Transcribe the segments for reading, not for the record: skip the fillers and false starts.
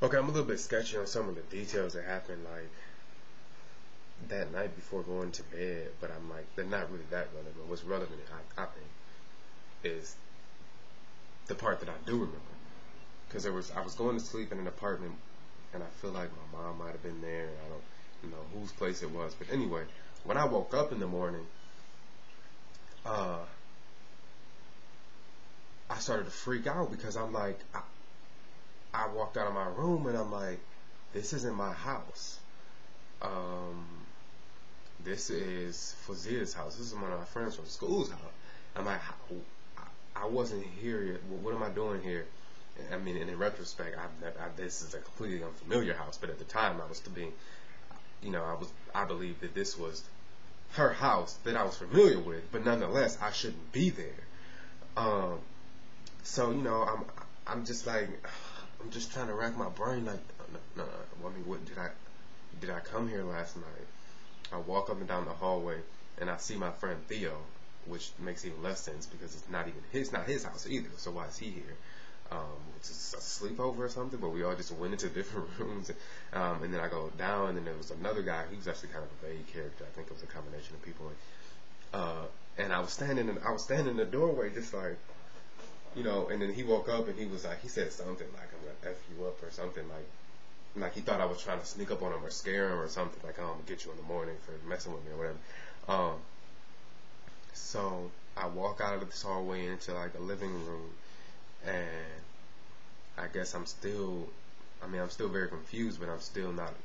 Okay, I'm a little bit sketchy on some of the details that happened, like that night before going to bed. But I'm like, they're not really that relevant. What's relevant, I think, is the part that I do remember, because I was going to sleep in an apartment, and I feel like my mom might have been there. And I don't know whose place it was, but anyway, when I woke up in the morning, uh, I started to freak out because I'm like, I walked out of my room and I'm like, this isn't my house. Um, this is Fazia's house. This is one of my friends from school's house. I'm like, I wasn't here yet. What am I doing here? I mean, and in retrospect, this is a completely unfamiliar house. But at the time, I was to be, I believed that this was her house that I was familiar with. But nonetheless, I shouldn't be there. Um, so I'm just like, I'm just trying to rack my brain. Like, no, I mean, what did I come here last night? I walk up and down the hallway, and I see my friend Theo, which makes even less sense because it's not his house either. So why is he here? It's a sleepover or something, but we all just went into different rooms. And then I go down, and then there was another guy. He was actually kind of a vague character. I think it was a combination of people. And I was standing in the doorway, just like, and then he woke up and he was like, he said something like, "I'm gonna f you up" or something like he thought I was trying to sneak up on him or scare him or something, like, "Oh, I'm gonna get you in the morning for messing with me" or whatever. So I walk out of this hallway into like a living room, and I guess I'm still very confused, but I'm still not,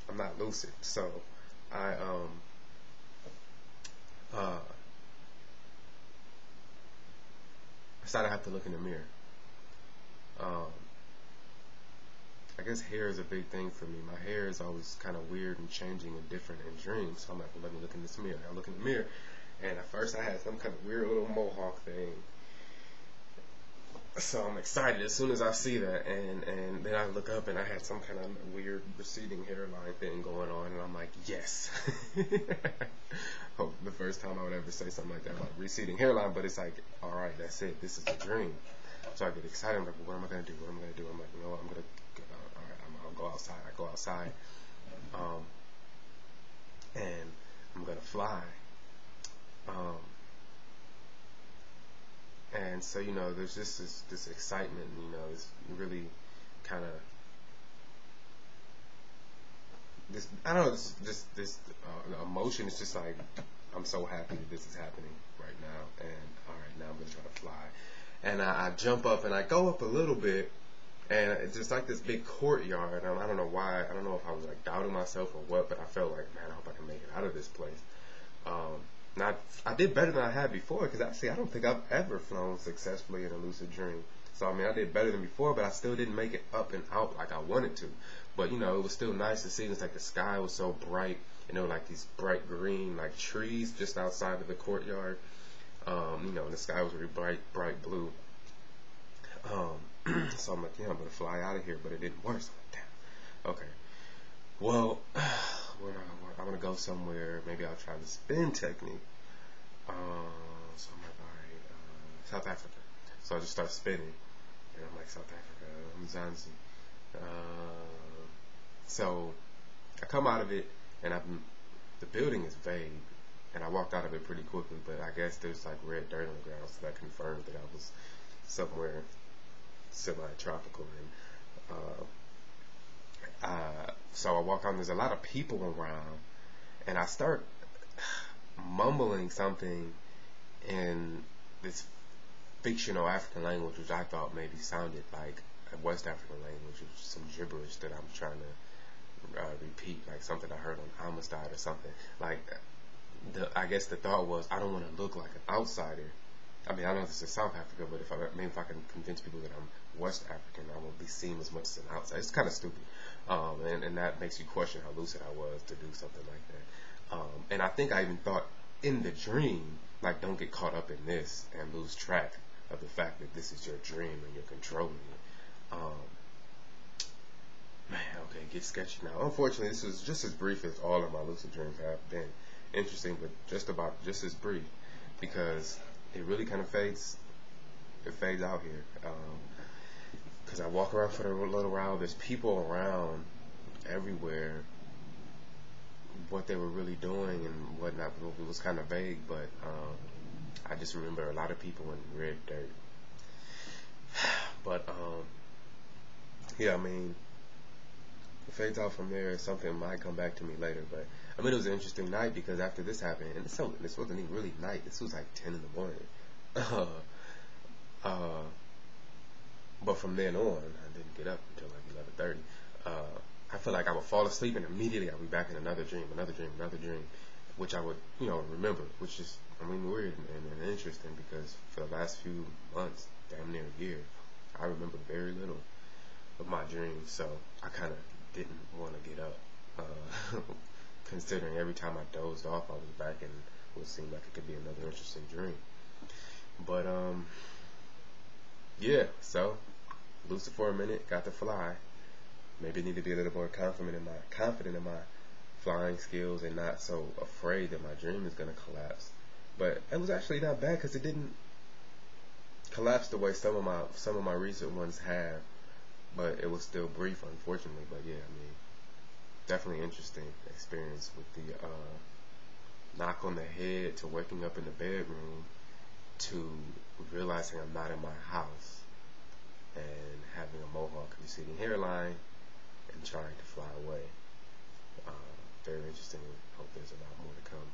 I'm not lucid. So I uh, decided I have to look in the mirror. Um, I guess hair is a big thing for me. My hair is always kind of weird and changing and different in dreams. So I'm like, well, let me look in this mirror. I look in the mirror, and at first I had some kind of weird little mohawk thing. So I'm excited as soon as I see that, and then I look up and I had some kind of weird receding hairline thing going on, and I'm like, yes. Hope the first time I would ever say something like that about receding hairline, but it's like, all right, that's it. This is a dream. So I get excited. I'm like, well, what am I gonna do? What am I gonna do? I'm like, you know what? All right, I'll go outside. I go outside, um, and I'm gonna fly. Um, and so there's just this excitement. It's really kind of this. I don't know. This emotion. It's just like, I'm so happy that this is happening right now. And all right, now I'm gonna try to fly. And I jump up and I go up a little bit, and it's just like this big courtyard. I don't know why. I don't know if I was like doubting myself or what, but I felt like, man, I hope I can make it out of this place. And I did better than I had before, because actually I don't think I've ever flown successfully in a lucid dream. So I mean, I did better than before, but I still didn't make it up and out like I wanted to. But it was still nice to see. It's like the sky was so bright, like these bright green like trees just outside of the courtyard. And the sky was really bright blue. So I'm like, yeah, I'm gonna fly out of here, but it didn't work. So I'm like, damn. Okay. Well, I'm gonna go somewhere. Maybe I'll try the spin technique. So I'm like, all right, South Africa. So I just start spinning, and I'm like, South Africa, Mzansi. So I come out of it, and the building is vague, and I walked out of it pretty quickly. But I guess there's like red dirt on the ground, so that confirmed that I was somewhere semi-tropical. And so I walk out, and there's a lot of people around, and I start mumbling something in this fictional African language, which I thought maybe sounded like a West African language, which was some gibberish that I'm trying to repeat, like something I heard on Amistad or something. Like, I guess the thought was, I don't want to look like an outsider. I mean, I know this is South Africa, but if I can convince people that I'm West African, I won't be seen as much as an outsider. It's kind of stupid, and that makes you question how lucid I was to do something like that. And I think I even thought in the dream, like, don't get caught up in this and lose track of the fact that this is your dream and you're controlling it. Man, okay, it gets sketchy now. Unfortunately, this was just as brief as all of my lucid dreams have been. Interesting, but just as brief, because it really kind of fades out here. Because as I walk around for the little while, there's people around everywhere. What they were really doing and whatnot, it was kind of vague, but I just remember a lot of people in red dirt. But yeah, I mean, it fades out from there. Something might come back to me later, but I mean, it was an interesting night because after this happened, and this wasn't even really night. This was like 10 in the morning. But from then on, I didn't get up until like 11:30. I feel like I would fall asleep and immediately I'd be back in another dream, which I would, remember, which is, weird and interesting because for the last few months, damn near a year, I remember very little of my dreams, so I kind of didn't want to get up, considering every time I dozed off, I was back and it would seem like it could be another interesting dream. But, yeah, so, lucid for a minute, got to fly. Maybe need to be a little more confident in my flying skills and not so afraid that my dream is going to collapse. But it was actually not bad because it didn't collapse the way some of my recent ones have. But it was still brief, unfortunately. But yeah, I mean, definitely interesting experience with the knock on the head to waking up in the bedroom to realizing I'm not in my house and having a mohawk receding hairline and trying to fly away. Very interesting. Hope there's a lot more to come.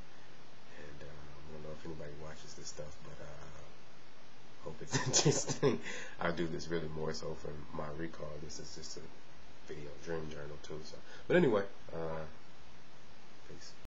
And I don't know if anybody watches this stuff, but hope it's interesting. I do this really more so for my recall. This is just a video dream journal too. So, but anyway, peace.